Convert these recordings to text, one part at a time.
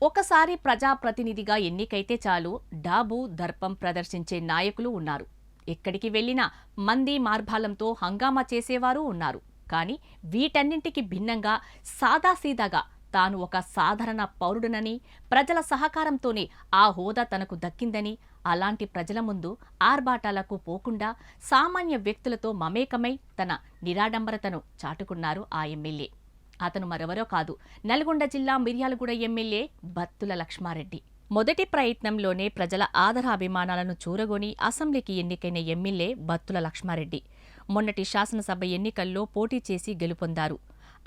ఒకసారి ప్రజాప్రతినిధిగా ఎన్నికైతే చాలు డాబు దర్పం ప్రదర్శించే నాయకులు ఉన్నారు. ఎక్కడికి వెళ్లినా మంది మార్భాలంతో హంగామా చేసేవారు ఉన్నారు. కానీ వీటన్నింటికి భిన్నంగా సాదాసీదాగా తాను ఒక సాధారణ పౌరుడనని, ప్రజల సహకారంతోనే ఆ హోదా తనకు దక్కిందని, అలాంటి ప్రజల ముందు ఆర్భాటాలకు పోకుండా సామాన్య వ్యక్తులతో మమేకమై తన నిరాడంబరతను చాటుకున్నారు ఆ ఎమ్మెల్యే. అతను మరెవరో కాదు, నల్గొండ జిల్లా మిర్యాలగూడ ఎమ్మెల్యే బత్తుల లక్ష్మారెడ్డి. మొదటి ప్రయత్నంలోనే ప్రజల ఆదరాభిమానాలను చూరగొని అసెంబ్లీకి ఎన్నికైన ఎమ్మెల్యే బత్తుల లక్ష్మారెడ్డి మొన్నటి శాసనసభ ఎన్నికల్లో పోటీ చేసి గెలుపొందారు.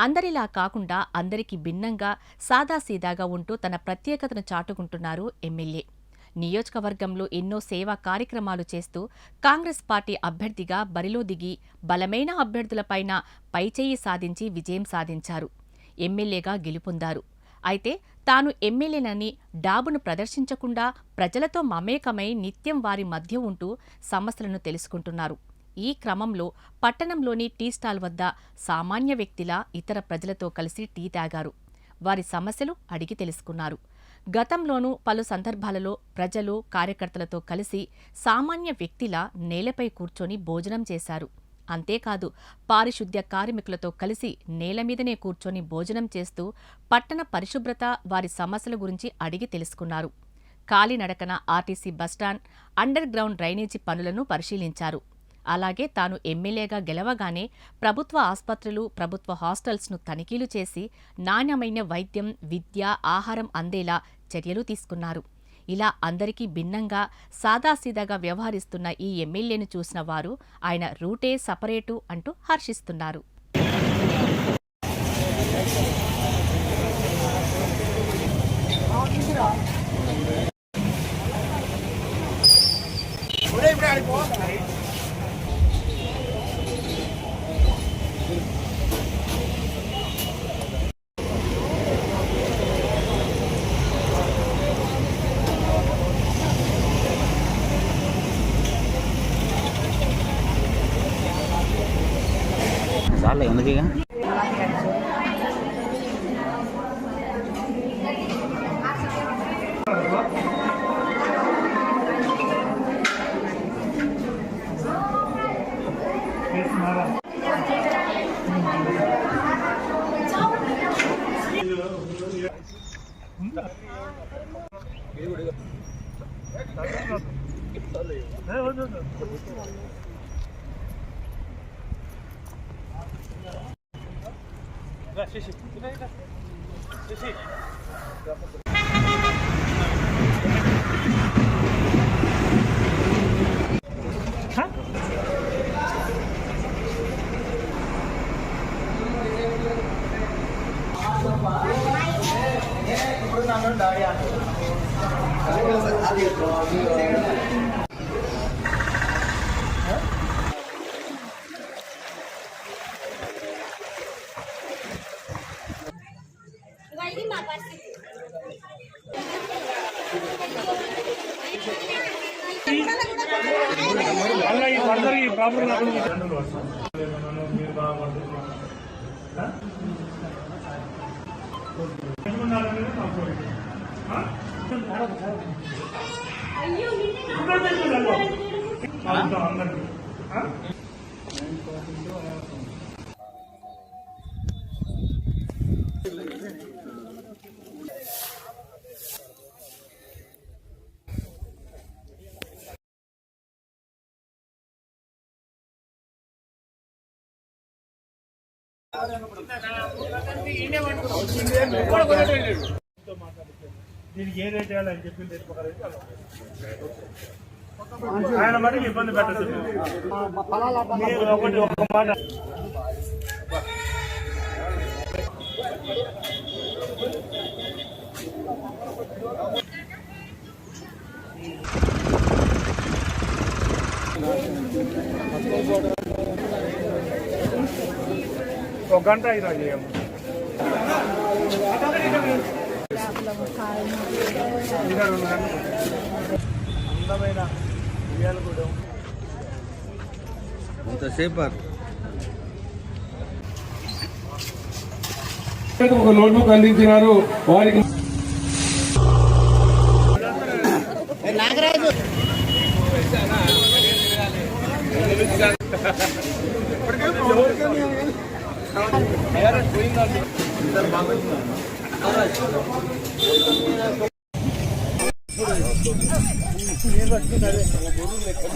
అందరిలా కాకుండా అందరికీ భిన్నంగా సాదాసీదాగా ఉంటూ తన ప్రత్యేకతను చాటుకుంటున్నారు ఎమ్మెల్యే. నియోజకవర్గంలో ఎన్నో సేవా కార్యక్రమాలు చేస్తూ కాంగ్రెస్ పార్టీ అభ్యర్థిగా బరిలో దిగి బలమైన అభ్యర్థులపైన పైచేయి సాధించి విజయం సాధించారు. ఎమ్మెల్యేగా గెలుపొందారు. అయితే తాను ఎమ్మెల్యేనని డాబును ప్రదర్శించకుండా ప్రజలతో మమేకమై నిత్యం వారి మధ్య ఉంటూ సమస్యలను తెలుసుకుంటున్నారు. ఈ క్రమంలో పట్టణంలోని టీ స్టాల్ వద్ద సామాన్య వ్యక్తిలా ఇతర ప్రజలతో కలిసి టీ తాగారు. వారి సమస్యలు అడిగి తెలుసుకున్నారు. గతంలోనూ పలు సందర్భాలలో ప్రజలు కార్యకర్తలతో కలిసి సామాన్య వ్యక్తిలా నేలపై కూర్చొని భోజనం చేశారు. అంతేకాదు, పారిశుద్ధ్య కార్మికులతో కలిసి నేలమీదనే కూర్చొని భోజనం చేస్తూ పట్టణ పరిశుభ్రత, వారి సమస్యల గురించి అడిగి తెలుసుకున్నారు. కాలినడకన RTC bus stand, under ground drainage పనులను పరిశీలించారు. అలాగే తాను ఎమ్మెల్యేగా గెలవగానే ప్రభుత్వ ఆస్పత్రులు, ప్రభుత్వ హాస్టల్స్ను తనిఖీలు చేసి నాణ్యమైన వైద్యం, విద్య, ఆహారం అందేలా చర్యలు తీసుకున్నారు. ఇలా అందరికీ భిన్నంగా సాదాసీదాగా వ్యవహరిస్తున్న ఈ ఎమ్మెల్యేను చూసిన వారు ఆయన రూటే సపరేటు అంటూ హర్షిస్తున్నారు. చాలే ఎందుకు ఇక దీనికి ఏ రేట్ వేయాలని చెప్పింది ఆయన మరి ఇబ్బంది పెట్టదు. ఒకటి ఒక మాట ఒక గంట ఇలా చేయము. అందమైన మిర్యాలగూడెం ఎంతసేపు ఒక నోట్బుక్ అందించినారు వారికి.